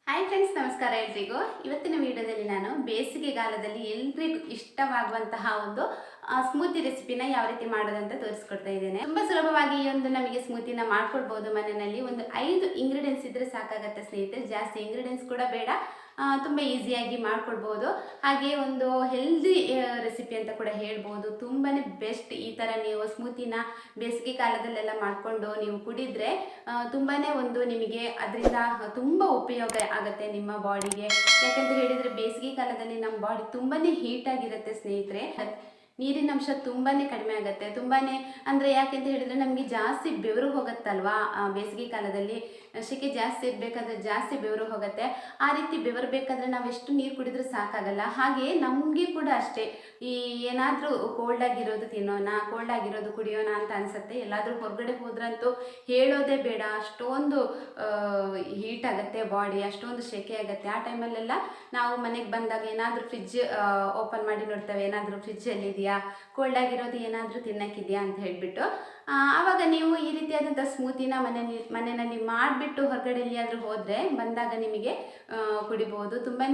Hi friends, ನಮಸ್ಕಾರ ಎಲ್ರಿಗೂ. ಇವತ್ತಿನ ವಿಡಿಯೋದಲ್ಲಿ ನಾನು ಬೇಸಿಗೆಗಾಲದಲ್ಲಿ ಎಲ್ರಿಗೂ ಇಷ್ಟವಾಗುವಂತಹ ಒಂದು ಸ್ಮೂತಿ ರೆಸಿಪಿನ ಯಾವ ರೀತಿ ಮಾಡೋದಂತ ತೋರಿಸ್ಕೊಡ್ತಾ ಇದ್ದೇನೆ. ತುಂಬಾ ಸುಲಭವಾಗಿ ಈ ಒಂದು ನಮಗೆ ಸ್ಮೂತಿನ ಮಾಡ್ಕೊಳ್ಬಹುದು ಮನೆಯಲ್ಲಿ. ಒಂದು 5 ಇಂಗ್ರೀಡಿಯೆಂಟ್ಸ್ ಇದ್ರೆ ಸಾಕಾಗತ್ತೆ ಸ್ನೇಹಿತರೆ, ಜಾಸ್ತಿ ಇಂಗ್ರೀಡಿಯೆಂಟ್ಸ್ ಕೂಡ ಬೇಡ. ತುಂಬ ಈಸಿಯಾಗಿ ಮಾಡ್ಕೊಳ್ಬೋದು. ಹಾಗೆ ಒಂದು ಹೆಲ್ದಿ ರೆಸಿಪಿ ಅಂತ ಕೂಡ ಹೇಳ್ಬೋದು. ತುಂಬಾ ಬೆಸ್ಟ್. ಈ ಥರ ನೀವು ಸ್ಮೂತಿನ ಬೇಸಿಗೆ ಕಾಲದಲ್ಲೆಲ್ಲ ಮಾಡಿಕೊಂಡು ನೀವು ಕುಡಿದ್ರೆ ತುಂಬಾ ಒಂದು ನಿಮಗೆ ಅದರಿಂದ ತುಂಬ ಉಪಯೋಗ ಆಗುತ್ತೆ ನಿಮ್ಮ ಬಾಡಿಗೆ. ಯಾಕಂತ ಹೇಳಿದರೆ ಬೇಸಿಗೆ ಕಾಲದಲ್ಲಿ ನಮ್ಮ ಬಾಡಿ ತುಂಬಾ ಹೀಟಾಗಿರುತ್ತೆ ಸ್ನೇಹಿತರೆ. ನೀರಿನ ಅಂಶ ತುಂಬಾ ಕಡಿಮೆ ಆಗುತ್ತೆ. ತುಂಬಾ ಅಂದರೆ ಯಾಕೆಂತ ಹೇಳಿದರೆ ನಮಗೆ ಜಾಸ್ತಿ ಬೆವರು ಹೋಗುತ್ತಲ್ವಾ. ಬೇಸಿಗೆ ಕಾಲದಲ್ಲಿ ಸೆಕೆ ಜಾಸ್ತಿ ಇರಬೇಕಾದ್ರೆ ಜಾಸ್ತಿ ಬೆವರು ಹೋಗುತ್ತೆ. ಆ ರೀತಿ ಬೆವರು ಬೇಕಾದರೆ ನಾವು ಎಷ್ಟು ನೀರು ಕುಡಿದ್ರೂ ಸಾಕಾಗಲ್ಲ. ಹಾಗೆ ನಮಗೆ ಕೂಡ ಅಷ್ಟೇ, ಈ ಏನಾದರೂ ಕೋಲ್ಡ್ ಆಗಿರೋದು ತಿನ್ನೋಣ, ಕೋಲ್ಡ್ ಆಗಿರೋದು ಕುಡಿಯೋಣ ಅಂತ ಅನಿಸುತ್ತೆ. ಎಲ್ಲಾದರೂ ಹೊರಗಡೆ ಹೋದ್ರಂತೂ ಹೇಳೋದೇ ಬೇಡ, ಅಷ್ಟೊಂದು ಹೀಟ್ ಆಗುತ್ತೆ ಬಾಡಿ, ಅಷ್ಟೊಂದು ಸೆಕೆ ಆಗುತ್ತೆ. ಆ ಟೈಮಲ್ಲೆಲ್ಲ ನಾವು ಮನೆಗೆ ಬಂದಾಗ ಏನಾದರೂ ಫ್ರಿಜ್ ಓಪನ್ ಮಾಡಿ ನೋಡ್ತೇವೆ, ಏನಾದರೂ ಫ್ರಿಜ್ಜಲ್ಲಿ ಇದೆಯಾ, ಕೋಲ್ಡ್ ಆಗಿರೋದು ಏನಾದರೂ ತಿನ್ನೋಕ್ಕಿದೆಯಾ ಅಂತ ಹೇಳಿಬಿಟ್ಟು. ಆವಾಗ ನೀವು ಈ ರೀತಿಯಾದಂಥ ಸ್ಮೂತಿನ ಮನೆಯಲ್ಲಿ ಮಾಡಿಬಿಟ್ಟು ಹೊರಗಡೆ ಎಲ್ಲಿಯಾದರೂ ಹೋದರೆ ಬಂದಾಗ ನಿಮಗೆ ಕುಡಿಬೋದು. ತುಂಬಾ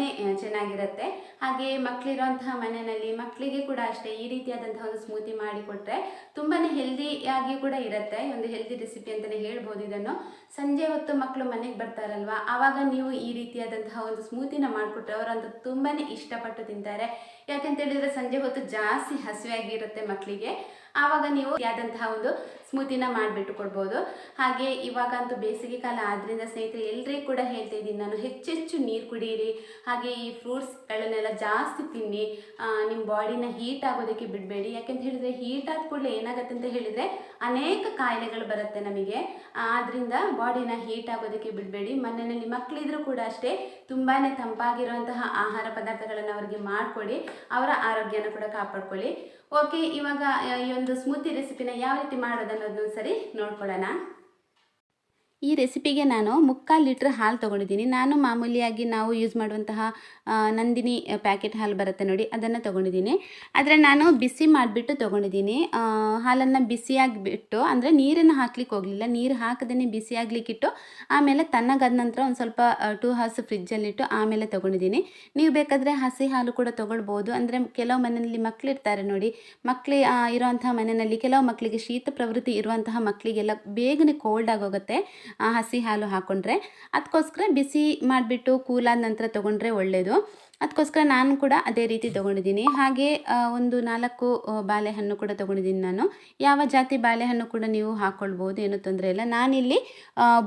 ಚೆನ್ನಾಗಿರುತ್ತೆ. ಹಾಗೆ ಮಕ್ಕಳಿರೋಂತಹ ಮನೆಯಲ್ಲಿ ಮಕ್ಕಳಿಗೆ ಕೂಡ ಅಷ್ಟೇ ಈ ರೀತಿಯಾದಂತಹ ಒಂದು ಸ್ಮೂತಿ ಮಾಡಿಕೊಟ್ರೆ ತುಂಬಾ ಹೆಲ್ದಿಯಾಗಿ ಕೂಡ ಇರುತ್ತೆ. ಒಂದು ಹೆಲ್ದಿ ರೆಸಿಪಿ ಅಂತಲೇ ಹೇಳ್ಬೋದು ಇದನ್ನು. ಸಂಜೆ ಹೊತ್ತು ಮಕ್ಕಳು ಮನೆಗೆ ಬರ್ತಾರಲ್ವ, ಆವಾಗ ನೀವು ಈ ರೀತಿಯಾದಂತಹ ಒಂದು ಸ್ಮೂತಿನ ಮಾಡಿಕೊಟ್ರೆ ಅವರಂತೂ ತುಂಬಾ ಇಷ್ಟಪಟ್ಟು ತಿಂತಾರೆ. ಯಾಕಂತ ಹೇಳಿದರೆ ಸಂಜೆ ಹೊತ್ತು ಜಾಸ್ತಿ ಹಸಿವಾಗಿರುತ್ತೆ ಮಕ್ಕಳಿಗೆ. ಆವಾಗ ನೀವು ಯಾದಂತಹ ಒಂದು ಸ್ಮೂತಿನ ಮಾಡಿಬಿಟ್ಟು ಕೊಡ್ಬೋದು. ಹಾಗೆ ಇವಾಗಂತೂ ಬೇಸಿಗೆ ಕಾಲ ಆದ್ದರಿಂದ ಸ್ನೇಹಿತರೆ ಎಲ್ರಿಗೂ ಕೂಡ ಹೇಳ್ತಾ ಇದ್ದೀನಿ ನಾನು, ಹೆಚ್ಚೆಚ್ಚು ನೀರು ಕುಡೀರಿ. ಹಾಗೆ ಈ ಫ್ರೂಟ್ಸ್ಗಳನ್ನೆಲ್ಲ ಜಾಸ್ತಿ ತಿನ್ನಿ. ನಿಮ್ಮ ಬಾಡಿನ ಹೀಟ್ ಆಗೋದಕ್ಕೆ ಬಿಡಬೇಡಿ. ಯಾಕೆಂತ ಹೇಳಿದರೆ ಹೀಟ್ ಆದ ಕೂಡಲೇ ಏನಾಗುತ್ತೆ ಅಂತ ಹೇಳಿದರೆ ಅನೇಕ ಕಾಯಿಲೆಗಳು ಬರುತ್ತೆ ನಮಗೆ. ಆದ್ದರಿಂದ ಬಾಡಿನ ಹೀಟ್ ಆಗೋದಕ್ಕೆ ಬಿಡಬೇಡಿ. ಮನೆಯಲ್ಲಿ ಮಕ್ಕಳಿದ್ರೂ ಕೂಡ ಅಷ್ಟೇ ತುಂಬಾ ತಂಪಾಗಿರುವಂತಹ ಆಹಾರ ಪದಾರ್ಥಗಳನ್ನು ಅವರಿಗೆ ಮಾಡಿಕೊಡಿ. ಅವರ ಆರೋಗ್ಯನ ಕೂಡ ಕಾಪಾಡ್ಕೊಳ್ಳಿ. ಓಕೆ, ಇವಾಗ ಈ ಒಂದು ಸ್ಮೂತಿ ರೆಸಿಪಿನ ಯಾವ ರೀತಿ ಮಾಡೋದನ್ನೋದನ್ನು ಸರಿ ನೋಡ್ಕೊಳ್ಳೋಣ. ಈ ರೆಸಿಪಿಗೆ ನಾನು 3/4 ಲೀಟ್ರ್ ಹಾಲು ತೊಗೊಂಡಿದ್ದೀನಿ. ನಾನು ಮಾಮೂಲಿಯಾಗಿ ನಾವು ಯೂಸ್ ಮಾಡುವಂತಹ ನಂದಿನಿ ಪ್ಯಾಕೆಟ್ ಹಾಲು ಬರುತ್ತೆ ನೋಡಿ, ಅದನ್ನು ತೊಗೊಂಡಿದ್ದೀನಿ. ಆದರೆ ನಾನು ಬಿಸಿ ಮಾಡಿಬಿಟ್ಟು ತೊಗೊಂಡಿದ್ದೀನಿ. ಹಾಲನ್ನು ಬಿಸಿಯಾಗಿಬಿಟ್ಟು, ಅಂದರೆ ನೀರನ್ನು ಹಾಕ್ಲಿಕ್ಕೆ ಹೋಗಲಿಲ್ಲ, ನೀರು ಹಾಕದೇ ಬಿಸಿಯಾಗಲಿಕ್ಕಿಟ್ಟು ಆಮೇಲೆ ತಣ್ಣಗಾದ ನಂತರ ಒಂದು ಸ್ವಲ್ಪ 2 ಅವರ್ಸ್ ಫ್ರಿಜ್ಜಲ್ಲಿಟ್ಟು ಆಮೇಲೆ ತೊಗೊಂಡಿದ್ದೀನಿ. ನೀವು ಬೇಕಾದರೆ ಹಸಿ ಹಾಲು ಕೂಡ ತೊಗೊಳ್ಬೋದು. ಅಂದರೆ ಕೆಲವು ಮನೆಯಲ್ಲಿ ಮಕ್ಕಳಿರ್ತಾರೆ ನೋಡಿ, ಮಕ್ಕಳು ಇರೋವಂಥ ಮನೆಯಲ್ಲಿ ಕೆಲವು ಮಕ್ಕಳಿಗೆ ಶೀತ ಪ್ರವೃತ್ತಿ ಇರುವಂತಹ ಮಕ್ಕಳಿಗೆಲ್ಲ ಬೇಗನೆ ಕೋಲ್ಡ್ ಆಗೋಗುತ್ತೆ ಹಸಿ ಹಾಲು ಹಾಕ್ಕೊಂಡ್ರೆ. ಅದಕ್ಕೋಸ್ಕರ ಬಿಸಿ ಮಾಡಿಬಿಟ್ಟು ಕೂಲಾದ ನಂತರ ತೊಗೊಂಡ್ರೆ ಒಳ್ಳೆಯದು. ಅದಕ್ಕೋಸ್ಕರ ನಾನು ಕೂಡ ಅದೇ ರೀತಿ ತೊಗೊಂಡಿದ್ದೀನಿ. ಹಾಗೆ ಒಂದು 4 ಬಾಳೆಹಣ್ಣು ಕೂಡ ತೊಗೊಂಡಿದ್ದೀನಿ ನಾನು. ಯಾವ ಜಾತಿ ಬಾಳೆಹಣ್ಣು ಕೂಡ ನೀವು ಹಾಕ್ಕೊಳ್ಬೋದು, ಏನೂ ತೊಂದರೆ ಇಲ್ಲ. ನಾನಿಲ್ಲಿ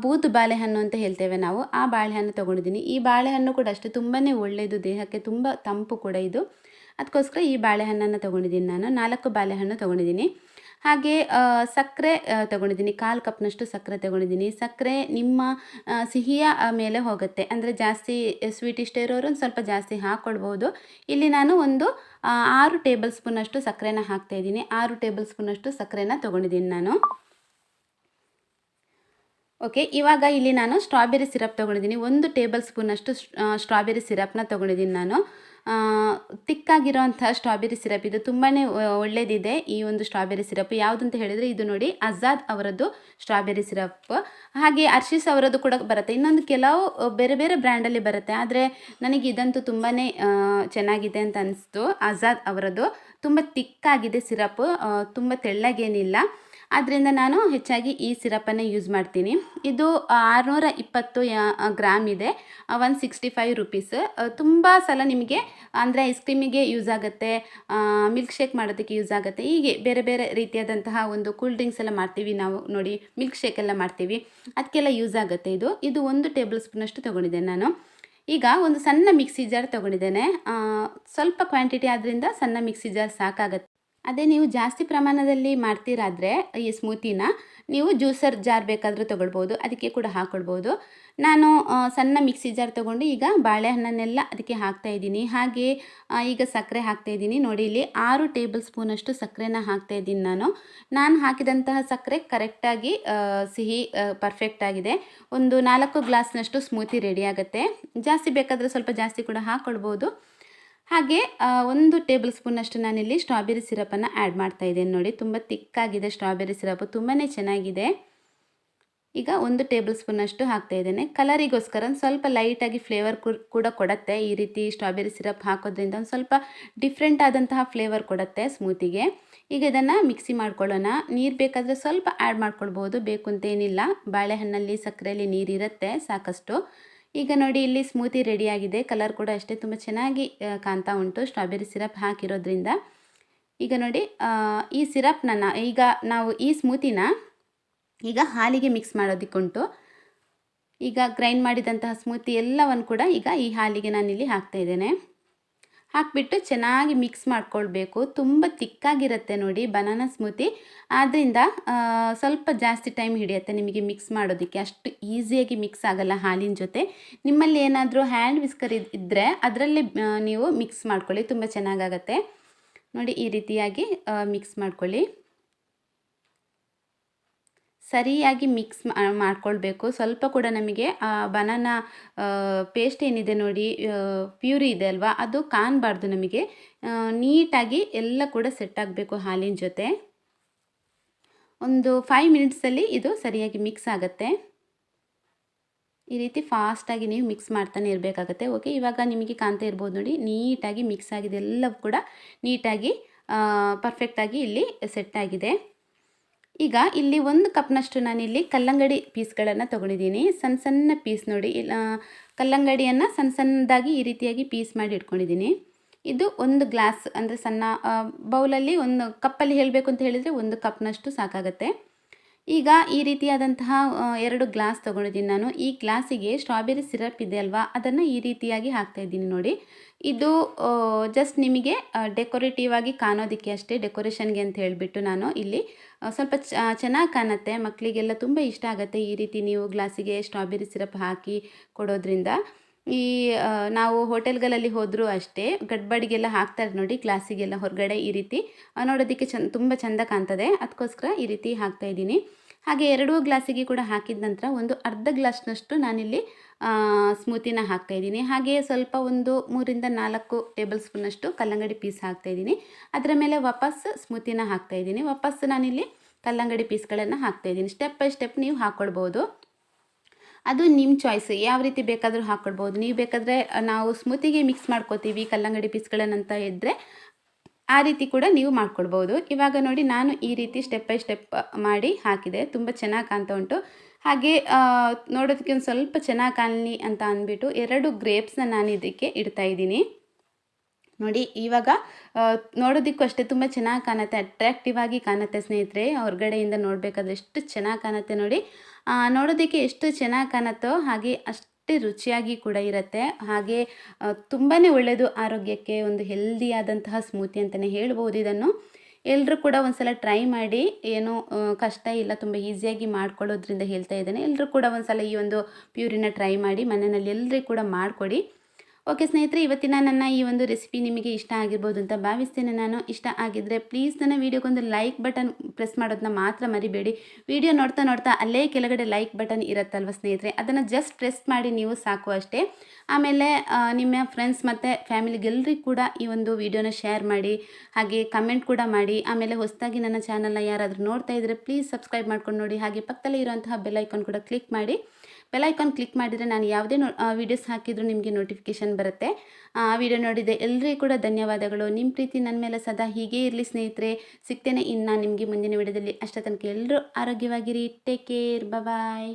ಬೂದು ಬಾಳೆಹಣ್ಣು ಅಂತ ಹೇಳ್ತೇವೆ ನಾವು, ಆ ಬಾಳೆಹಣ್ಣು ತೊಗೊಂಡಿದ್ದೀನಿ. ಈ ಬಾಳೆಹಣ್ಣು ಕೂಡ ಅಷ್ಟೇ ತುಂಬಾ ಒಳ್ಳೆಯದು, ದೇಹಕ್ಕೆ ತುಂಬ ತಂಪು ಕೂಡ ಇದು. ಅದಕ್ಕೋಸ್ಕರ ಈ ಬಾಳೆಹಣ್ಣನ್ನು ತೊಗೊಂಡಿದ್ದೀನಿ ನಾನು. 4 ಬಾಳೆಹಣ್ಣು ತೊಗೊಂಡಿದ್ದೀನಿ. ಹಾಗೆ ಸಕ್ಕರೆ ತೊಗೊಂಡಿದ್ದೀನಿ, 1/4 ಕಪ್ನಷ್ಟು ಸಕ್ಕರೆ ತೊಗೊಂಡಿದ್ದೀನಿ. ಸಕ್ಕರೆ ನಿಮ್ಮ ಸಿಹಿಯ ಮೇಲೆ ಹೋಗುತ್ತೆ. ಅಂದರೆ ಜಾಸ್ತಿ ಸ್ವೀಟ್ ಇಷ್ಟ ಇರೋರು ಒಂದು ಸ್ವಲ್ಪ ಜಾಸ್ತಿ ಹಾಕ್ಕೊಳ್ಬೋದು. ಇಲ್ಲಿ ನಾನು ಒಂದು 6 ಟೇಬಲ್ ಸ್ಪೂನಷ್ಟು ಸಕ್ಕರೆನ ಹಾಕ್ತಾಯಿದ್ದೀನಿ. 6 ಟೇಬಲ್ ಸ್ಪೂನಷ್ಟು ಸಕ್ಕರೆನ ತೊಗೊಂಡಿದ್ದೀನಿ ನಾನು. ಓಕೆ, ಇವಾಗ ಇಲ್ಲಿ ನಾನು ಸ್ಟ್ರಾಬೆರಿ ಸಿರಪ್ ತೊಗೊಂಡಿದ್ದೀನಿ. 1 ಟೇಬಲ್ ಸ್ಪೂನಷ್ಟು ಸ್ಟ್ರಾಬೆರಿ ಸಿರಪ್ನ ತೊಗೊಂಡಿದ್ದೀನಿ ನಾನು. ತಿಕ್ಕಾಗಿರೋಂಥ ಸ್ಟ್ರಾಬೆರಿ ಸಿರಪ್ ಇದು. ತುಂಬಾ ಒಳ್ಳೆಯದಿದೆ ಈ ಒಂದು ಸ್ಟ್ರಾಬೆರಿ ಸಿರಪ್. ಯಾವುದು ಅಂತ ಹೇಳಿದರೆ ಇದು ನೋಡಿ, ಆಜಾದ್ ಅವರದ್ದು ಸ್ಟ್ರಾಬೆರಿ ಸಿರಪ್. ಹಾಗೆ ಹರ್ಷೀಸ್ ಅವರದ್ದು ಕೂಡ ಬರುತ್ತೆ. ಇನ್ನೊಂದು ಕೆಲವು ಬೇರೆ ಬೇರೆ ಬ್ರ್ಯಾಂಡಲ್ಲಿ ಬರುತ್ತೆ, ಆದರೆ ನನಗೆ ಇದಂತೂ ತುಂಬಾ ಚೆನ್ನಾಗಿದೆ ಅಂತ ಅನಿಸ್ತು. ಆಜಾದ್ ಅವರದ್ದು ತುಂಬ ತಿಕ್ಕಾಗಿದೆ ಸಿರಪ್, ತುಂಬ ತೆಳ್ಳಗೇನಿಲ್ಲ. ಆದ್ದರಿಂದ ನಾನು ಹೆಚ್ಚಾಗಿ ಈ ಸಿರಪನ್ನು ಯೂಸ್ ಮಾಡ್ತೀನಿ. ಇದು 620 ಗ್ರಾಮ್ ಇದೆ, 165 ರುಪೀಸ್. ತುಂಬ ಸಲ ನಿಮಗೆ ಅಂದರೆ ಐಸ್ ಕ್ರೀಮಿಗೆ ಯೂಸ್ ಆಗುತ್ತೆ, ಮಿಲ್ಕ್ ಶೇಕ್ ಮಾಡೋದಕ್ಕೆ ಯೂಸ್ ಆಗುತ್ತೆ. ಹೀಗೆ ಬೇರೆ ಬೇರೆ ರೀತಿಯಾದಂತಹ ಒಂದು ಕೂಲ್ ಡ್ರಿಂಕ್ಸ್ ಎಲ್ಲ ಮಾಡ್ತೀವಿ ನಾವು ನೋಡಿ, ಮಿಲ್ಕ್ ಶೇಕ್ ಎಲ್ಲ ಮಾಡ್ತೀವಿ, ಅದಕ್ಕೆಲ್ಲ ಯೂಸ್ ಆಗುತ್ತೆ ಇದು. ಇದು 1 ಟೇಬಲ್ ಸ್ಪೂನಷ್ಟು ತೊಗೊಂಡಿದ್ದೇನೆ ನಾನು. ಈಗ ಒಂದು ಸಣ್ಣ ಮಿಕ್ಸಿ ಜಾರ್ ತೊಗೊಂಡಿದ್ದೇನೆ. ಸ್ವಲ್ಪ ಕ್ವಾಂಟಿಟಿ ಆದ್ದರಿಂದ ಸಣ್ಣ ಮಿಕ್ಸಿ ಜಾರ್ ಸಾಕಾಗುತ್ತೆ. ಅದೇ ನೀವು ಜಾಸ್ತಿ ಪ್ರಮಾಣದಲ್ಲಿ ಮಾಡ್ತೀರಾದರೆ ಈ ಸ್ಮೂತಿನ, ನೀವು ಜ್ಯೂಸರ್ ಜಾರ್ ಬೇಕಾದರೂ ತೊಗೊಳ್ಬೋದು, ಅದಕ್ಕೆ ಕೂಡ ಹಾಕ್ಕೊಳ್ಬೋದು. ನಾನು ಸಣ್ಣ ಮಿಕ್ಸಿ ಜಾರ್ ತೊಗೊಂಡು ಈಗ ಬಾಳೆಹಣ್ಣನ್ನೆಲ್ಲ ಅದಕ್ಕೆ ಹಾಕ್ತಾಯಿದ್ದೀನಿ. ಹಾಗೆ ಈಗ ಸಕ್ಕರೆ ಹಾಕ್ತಾಯಿದ್ದೀನಿ ನೋಡಿ. ಇಲ್ಲಿ 6 ಟೇಬಲ್ ಸ್ಪೂನಷ್ಟು ಸಕ್ಕರೆನ ಹಾಕ್ತಾಯಿದ್ದೀನಿ ನಾನು. ಹಾಕಿದಂತಹ ಸಕ್ಕರೆ ಕರೆಕ್ಟಾಗಿ ಸಿಹಿ ಪರ್ಫೆಕ್ಟಾಗಿದೆ. ಒಂದು 4 ಗ್ಲಾಸ್ನಷ್ಟು ಸ್ಮೂತಿ ರೆಡಿ ಆಗುತ್ತೆ. ಜಾಸ್ತಿ ಬೇಕಾದರೆ ಸ್ವಲ್ಪ ಜಾಸ್ತಿ ಕೂಡ ಹಾಕ್ಕೊಳ್ಬೋದು. ಹಾಗೆ 1 ಟೇಬಲ್ ಸ್ಪೂನಷ್ಟು ನಾನಿಲ್ಲಿ ಸ್ಟ್ರಾಬೆರಿ ಸಿರಪನ್ನು ಆ್ಯಡ್ ಮಾಡ್ತಾಯಿದ್ದೇನೆ ನೋಡಿ. ತುಂಬ ತಿಕ್ಕಾಗಿದೆ ಸ್ಟ್ರಾಬೆರಿ ಸಿರಪು, ತುಂಬಾ ಚೆನ್ನಾಗಿದೆ. ಈಗ 1 ಟೇಬಲ್ ಸ್ಪೂನಷ್ಟು ಹಾಕ್ತಾಯಿದ್ದೇನೆ. ಕಲರಿಗೋಸ್ಕರ ಒಂದು ಸ್ವಲ್ಪ ಲೈಟಾಗಿ ಫ್ಲೇವರ್ ಕೂಡ ಕೊಡುತ್ತೆ. ಈ ರೀತಿ ಸ್ಟ್ರಾಬೆರಿ ಸಿರಪ್ ಹಾಕೋದ್ರಿಂದ ಒಂದು ಸ್ವಲ್ಪ ಡಿಫ್ರೆಂಟ್ ಆದಂತಹ ಫ್ಲೇವರ್ ಕೊಡುತ್ತೆ ಸ್ಮೂತಿಗೆ. ಈಗ ಇದನ್ನು ಮಿಕ್ಸಿ ಮಾಡ್ಕೊಳ್ಳೋಣ. ನೀರು ಬೇಕಾದರೆ ಸ್ವಲ್ಪ ಆ್ಯಡ್ ಮಾಡ್ಕೊಳ್ಬೋದು, ಬೇಕು ಅಂತೇನಿಲ್ಲ. ಬಾಳೆಹಣ್ಣಲ್ಲಿ ಸಕ್ಕರೆಯಲ್ಲಿ ನೀರಿರುತ್ತೆ ಸಾಕಷ್ಟು. ಈಗ ನೋಡಿ ಇಲ್ಲಿ ಸ್ಮೂತಿ ರೆಡಿಯಾಗಿದೆ. ಕಲರ್ ಕೂಡ ಅಷ್ಟೇ ತುಂಬ ಚೆನ್ನಾಗಿ ಕಾಣ್ತಾ ಉಂಟು ಸ್ಟ್ರಾಬೆರಿ ಸಿರಪ್ ಹಾಕಿರೋದ್ರಿಂದ. ಈಗ ನೋಡಿ ಈ ಸಿರಪ್ನ ಈಗ ನಾವು ಈ ಸ್ಮೂತಿನ ಈಗ ಹಾಲಿಗೆ ಮಿಕ್ಸ್ ಮಾಡೋದಕ್ಕುಂಟು. ಈಗ ಗ್ರೈಂಡ್ ಮಾಡಿದಂತಹ ಸ್ಮೂತಿ ಎಲ್ಲವನ್ನು ಕೂಡ ಈಗ ಈ ಹಾಲಿಗೆ ನಾನಿಲ್ಲಿ ಹಾಕ್ತಾಯಿದ್ದೇನೆ. ಹಾಕಿಬಿಟ್ಟು ಚೆನ್ನಾಗಿ ಮಿಕ್ಸ್ ಮಾಡ್ಕೊಳ್ಬೇಕು. ತುಂಬ ತಿಕ್ಕಾಗಿರುತ್ತೆ ನೋಡಿ ಬನಾನಾ ಸ್ಮೂತಿ, ಆದ್ದರಿಂದ ಸ್ವಲ್ಪ ಜಾಸ್ತಿ ಟೈಮ್ ಹಿಡಿಯುತ್ತೆ ನಿಮಗೆ ಮಿಕ್ಸ್ ಮಾಡೋದಕ್ಕೆ. ಅಷ್ಟು ಈಸಿಯಾಗಿ ಮಿಕ್ಸ್ ಆಗಲ್ಲ ಹಾಲಿನ ಜೊತೆ. ನಿಮ್ಮಲ್ಲಿ ಏನಾದರೂ ಹ್ಯಾಂಡ್ ವಿಸ್ಕರ್ ಇದ್ದರೆ ಅದರಲ್ಲೇ ನೀವು ಮಿಕ್ಸ್ ಮಾಡ್ಕೊಳ್ಳಿ, ತುಂಬ ಚೆನ್ನಾಗಾಗತ್ತೆ. ನೋಡಿ ಈ ರೀತಿಯಾಗಿ ಮಿಕ್ಸ್ ಮಾಡ್ಕೊಳ್ಳಿ. ಸರಿಯಾಗಿ ಮಿಕ್ಸ್ ಮಾಡ್ಕೊಳ್ಬೇಕು. ಸ್ವಲ್ಪ ಕೂಡ ನಮಗೆ ಬನಾನಾ ಪೇಸ್ಟ್ ಏನಿದೆ ನೋಡಿ, ಪ್ಯೂರಿ ಇದೆ ಅಲ್ವಾ, ಅದು ಕಾಣಬಾರ್ದು ನಮಗೆ. ನೀಟಾಗಿ ಎಲ್ಲ ಕೂಡ ಸೆಟ್ ಆಗಬೇಕು ಹಾಲಿನ ಜೊತೆ. ಒಂದು 5 ಮಿನಿಟ್ಸಲ್ಲಿ ಇದು ಸರಿಯಾಗಿ ಮಿಕ್ಸ್ ಆಗುತ್ತೆ. ಈ ರೀತಿ ಫಾಸ್ಟಾಗಿ ನೀವು ಮಿಕ್ಸ್ ಮಾಡ್ತಾನೆ ಇರಬೇಕಾಗತ್ತೆ. ಓಕೆ, ಇವಾಗ ನಿಮಗೆ ಕಾಣ್ತಾ ಇರ್ಬೋದು ನೋಡಿ, ನೀಟಾಗಿ ಮಿಕ್ಸ್ ಆಗಿದೆ. ಎಲ್ಲವೂ ಕೂಡ ನೀಟಾಗಿ ಪರ್ಫೆಕ್ಟಾಗಿ ಇಲ್ಲಿ ಸೆಟ್ ಆಗಿದೆ. ಈಗ ಇಲ್ಲಿ 1 ಕಪ್ನಷ್ಟು ನಾನಿಲ್ಲಿ ಕಲ್ಲಂಗಡಿ ಪೀಸ್ಗಳನ್ನು ತೊಗೊಂಡಿದ್ದೀನಿ. ಸಣ್ಣ ಸಣ್ಣ ಪೀಸ್ ನೋಡಿ, ಕಲ್ಲಂಗಡಿಯನ್ನು ಸಣ್ಣ ಸಣ್ಣದಾಗಿ ಈ ರೀತಿಯಾಗಿ ಪೀಸ್ ಮಾಡಿ ಇಟ್ಕೊಂಡಿದ್ದೀನಿ. ಇದು 1 ಗ್ಲಾಸ್ ಅಂದರೆ ಸಣ್ಣ ಬೌಲಲ್ಲಿ, 1 ಕಪ್ಪಲ್ಲಿ ಹೇಳಬೇಕು ಅಂತ ಹೇಳಿದರೆ 1 ಕಪ್ನಷ್ಟು ಸಾಕಾಗತ್ತೆ. ಈಗ ಈ ರೀತಿಯಾದಂತಹ 2 ಗ್ಲಾಸ್ ತೊಗೊಂಡಿದ್ದೀನಿ ನಾನು. ಈ ಗ್ಲಾಸಿಗೆ ಸ್ಟ್ರಾಬೆರಿ ಸಿರಪ್ ಇದೆ ಅಲ್ವಾ, ಅದನ್ನು ಈ ರೀತಿಯಾಗಿ ಹಾಕ್ತಾಯಿದ್ದೀನಿ ನೋಡಿ. ಇದು ಜಸ್ಟ್ ನಿಮಗೆ ಡೆಕೋರೇಟಿವ್ ಆಗಿ ಕಾಣೋದಕ್ಕೆ ಅಷ್ಟೇ, ಡೆಕೋರೇಷನ್ಗೆ ಅಂತ ಹೇಳಿಬಿಟ್ಟು ನಾನು ಇಲ್ಲಿ ಸ್ವಲ್ಪ ಚೆನ್ನಾಗಿ ಕಾಣುತ್ತೆ, ಮಕ್ಕಳಿಗೆಲ್ಲ ತುಂಬ ಇಷ್ಟ ಆಗುತ್ತೆ ಈ ರೀತಿ ನೀವು ಗ್ಲಾಸಿಗೆ ಸ್ಟ್ರಾಬೆರಿ ಸಿರಪ್ ಹಾಕಿ ಕೊಡೋದ್ರಿಂದ. ಈ ನಾವು ಹೋಟೆಲ್ಗಳಲ್ಲಿ ಹೋದರೂ ಅಷ್ಟೇ ಗಡ್ಬಡಿಗೆಲ್ಲ ಹಾಕ್ತಾರೆ ನೋಡಿ ಗ್ಲಾಸಿಗೆಲ್ಲ ಹೊರಗಡೆ, ಈ ರೀತಿ ನೋಡೋದಕ್ಕೆ ತುಂಬ ಚೆಂದ ಕಾಣ್ತದೆ. ಅದಕ್ಕೋಸ್ಕರ ಈ ರೀತಿ ಹಾಕ್ತಾಯಿದ್ದೀನಿ. ಹಾಗೆ 2 ಗ್ಲಾಸಿಗೆ ಕೂಡ ಹಾಕಿದ ನಂತರ ಒಂದು ಅರ್ಧ ಗ್ಲಾಸ್ನಷ್ಟು ನಾನಿಲ್ಲಿ ಸ್ಮೂತಿನ ಹಾಕ್ತಾಯಿದ್ದೀನಿ. ಹಾಗೆ ಸ್ವಲ್ಪ ಒಂದು 3ರಿಂದ 4 ಟೇಬಲ್ ಸ್ಪೂನಷ್ಟು ಕಲ್ಲಂಗಡಿ ಪೀಸ್ ಹಾಕ್ತಾಯಿದ್ದೀನಿ. ಅದರ ಮೇಲೆ ವಾಪಸ್ ಸ್ಮೂತಿನ ಹಾಕ್ತಾಯಿದ್ದೀನಿ. ವಾಪಸ್ ನಾನಿಲ್ಲಿ ಕಲ್ಲಂಗಡಿ ಪೀಸ್ಗಳನ್ನು ಹಾಕ್ತಾಯಿದ್ದೀನಿ. ಸ್ಟೆಪ್ ಬೈ ಸ್ಟೆಪ್ ನೀವು ಹಾಕ್ಕೊಳ್ಬೋದು, ಅದು ನಿಮ್ಮ ಚಾಯ್ಸ್, ಯಾವ ರೀತಿ ಬೇಕಾದರೂ ಹಾಕ್ಕೊಳ್ಬೋದು. ನೀವು ಬೇಕಾದರೆ ನಾವು ಸ್ಮೂತಿಗೆ ಮಿಕ್ಸ್ ಮಾಡ್ಕೋತೀವಿ ಕಲ್ಲಂಗಡಿ ಪೀಸ್ಗಳನ್ನಂತ ಇದ್ದರೆ ಆ ರೀತಿ ಕೂಡ ನೀವು ಮಾಡ್ಕೊಳ್ಬೋದು. ಇವಾಗ ನೋಡಿ ನಾನು ಈ ರೀತಿ ಸ್ಟೆಪ್ ಬೈ ಸ್ಟೆಪ್ ಮಾಡಿ ಹಾಕಿದೆ, ತುಂಬ ಚೆನ್ನಾಗಿ ಕಾಣ್ತಾ ಉಂಟು. ಹಾಗೆ ನೋಡೋದಕ್ಕೆ ಒಂದು ಸ್ವಲ್ಪ ಚೆನ್ನಾಗಿ ಕಾಣಲಿ ಅಂತ ಅಂದ್ಬಿಟ್ಟು 2 ಗ್ರೇಪ್ಸ್ನ ನಾನು ಇದಕ್ಕೆ ಇಡ್ತಾಯಿದ್ದೀನಿ ನೋಡಿ. ಇವಾಗ ನೋಡೋದಕ್ಕೂ ಅಷ್ಟೇ ತುಂಬ ಚೆನ್ನಾಗಿ ಕಾಣುತ್ತೆ, ಅಟ್ರಾಕ್ಟಿವ್ ಆಗಿ ಕಾಣುತ್ತೆ ಸ್ನೇಹಿತರೆ. ಹೊರಗಡೆಯಿಂದ ನೋಡಬೇಕಾದ್ರೆ ಎಷ್ಟು ಚೆನ್ನಾಗಿ ಕಾಣುತ್ತೆ ನೋಡಿ. ನೋಡೋದಕ್ಕೆ ಎಷ್ಟು ಚೆನ್ನಾಗಿ ಕಾಣುತ್ತೋ ಹಾಗೆ ಅಷ್ಟೇ ರುಚಿಯಾಗಿ ಕೂಡ ಇರುತ್ತೆ. ಹಾಗೆ ತುಂಬಾ ಒಳ್ಳೆಯದು ಆರೋಗ್ಯಕ್ಕೆ, ಒಂದು ಹೆಲ್ದಿಯಾದಂತಹ ಸ್ಮೂತಿ ಅಂತಲೇ ಹೇಳ್ಬೋದು ಇದನ್ನು. ಎಲ್ಲರೂ ಕೂಡ ಒಂದು ಸಲ ಟ್ರೈ ಮಾಡಿ, ಏನೂ ಕಷ್ಟ ಇಲ್ಲ, ತುಂಬ ಈಸಿಯಾಗಿ ಮಾಡ್ಕೊಳ್ಳೋದ್ರಿಂದ ಹೇಳ್ತಾ ಇದ್ದೇನೆ. ಎಲ್ಲರೂ ಕೂಡ ಒಂದು ಸಲ ಈ ಒಂದು ಪ್ಯೂರಿನ ಟ್ರೈ ಮಾಡಿ, ಮನೆಯಲ್ಲಿ ಎಲ್ಲರಿಗೂ ಕೂಡ ಮಾಡಿಕೊಡಿ. ಓಕೆ ಸ್ನೇಹಿತರೆ, ಇವತ್ತಿನ ನನ್ನ ಈ ಒಂದು ರೆಸಿಪಿ ನಿಮಗೆ ಇಷ್ಟ ಆಗಿರ್ಬೋದು ಅಂತ ಭಾವಿಸ್ತೇನೆ ನಾನು. ಇಷ್ಟ ಆಗಿದ್ದರೆ ಪ್ಲೀಸ್ ನನ್ನ ವೀಡಿಯೋಗೊಂದು ಲೈಕ್ ಬಟನ್ ಪ್ರೆಸ್ ಮಾಡೋದನ್ನ ಮಾತ್ರ ಮರಿಬೇಡಿ. ವಿಡಿಯೋ ನೋಡ್ತಾ ನೋಡ್ತಾ ಅಲ್ಲೇ ಕೆಳಗಡೆ ಲೈಕ್ ಬಟನ್ ಇರುತ್ತಲ್ವ ಸ್ನೇಹಿತರೆ, ಅದನ್ನು ಜಸ್ಟ್ ಪ್ರೆಸ್ ಮಾಡಿ ನೀವು ಸಾಕು ಅಷ್ಟೇ. ಆಮೇಲೆ ನಿಮ್ಮ ಫ್ರೆಂಡ್ಸ್ ಮತ್ತು ಫ್ಯಾಮಿಲಿಗೆಲ್ಲರಿಗೂ ಕೂಡ ಈ ಒಂದು ವಿಡಿಯೋನ ಶೇರ್ ಮಾಡಿ, ಹಾಗೆ ಕಮೆಂಟ್ ಕೂಡ ಮಾಡಿ. ಆಮೇಲೆ ಹೊಸದಾಗಿ ನನ್ನ ಚಾನಲ್ನ ಯಾರಾದರೂ ನೋಡ್ತಾ ಇದ್ದರೆ ಪ್ಲೀಸ್ ಸಬ್ಸ್ಕ್ರೈಬ್ ಮಾಡ್ಕೊಂಡು ನೋಡಿ. ಹಾಗೆ ಪಕ್ಕದಲ್ಲೇ ಇರುವಂತಹ ಬೆಲ್ ಐಕಾನ್ ಕೂಡ ಕ್ಲಿಕ್ ಮಾಡಿ. ಬೆಲ್ ಐಕಾನ್ ಕ್ಲಿಕ್ ಮಾಡಿದರೆ ನಾನು ಯಾವುದೇ ವೀಡಿಯೋಸ್ ಹಾಕಿದರೂ ನಿಮಗೆ ನೋಟಿಫಿಕೇಷನ್ ಬರುತ್ತೆ. ವಿಡಿಯೋ ನೋಡಿದೆ ಎಲ್ಲರಿಗೂ ಕೂಡ ಧನ್ಯವಾದಗಳು. ನಿಮ್ಮ ಪ್ರೀತಿ ನನ್ನ ಮೇಲೆ ಸದಾ ಹೀಗೇ ಇರಲಿ ಸ್ನೇಹಿತರೆ. ಸಿಗ್ತೇನೆ ಇನ್ನು ನಿಮಗೆ ಮುಂದಿನ ವಿಡಿಯೋದಲ್ಲಿ. ಅಷ್ಟೇ ತನಕ ಎಲ್ಲರೂ ಆರೋಗ್ಯವಾಗಿರಿ. ಟೇಕ್ ಕೇರ್, ಬಾಯ್.